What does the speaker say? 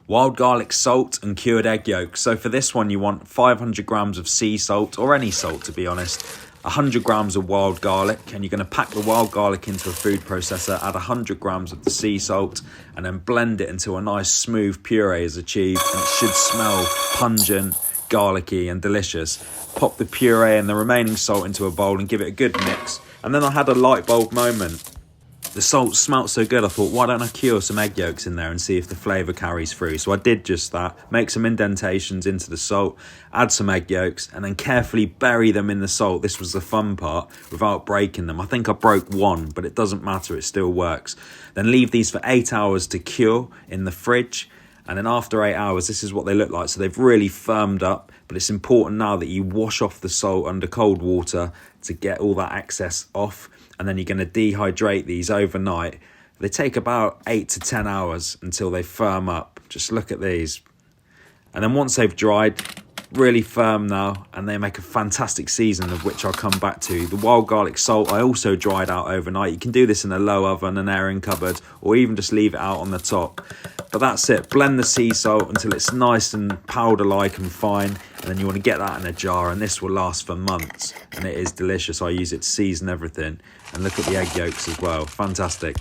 Wild garlic salt and cured egg yolks. So for this one, you want 500 grams of sea salt, or any salt to be honest, 100 grams of wild garlic, and you're going to pack the wild garlic into a food processor, add 100 grams of the sea salt, and then blend it until a nice smooth puree is achieved, and it should smell pungent, garlicky and delicious. Pop the puree and the remaining salt into a bowl and give it a good mix. And then I had a light bulb moment. The salt smelt so good, I thought, why don't I cure some egg yolks in there and see if the flavour carries through? So I did just that, make some indentations into the salt, add some egg yolks, and then carefully bury them in the salt. This was the fun part, without breaking them. I think I broke one, but it doesn't matter, it still works. Then leave these for 8 hours to cure in the fridge. And then after 8 hours, this is what they look like. So they've really firmed up, but it's important now that you wash off the salt under cold water to get all that excess off. And then you're going to dehydrate these overnight. They take about 8 to 10 hours until they firm up. Just look at these. And then once they've dried, really firm now, and they make a fantastic season, of which I'll come back to. The wild garlic salt I also dried out overnight. You can do this in a low oven, an airing cupboard, or even just leave it out on the top. But that's it. Blend the sea salt until it's nice and powder-like and fine, and then you want to get that in a jar, and this will last for months, and it is delicious. I use it to season everything. And look at the egg yolks as well. Fantastic.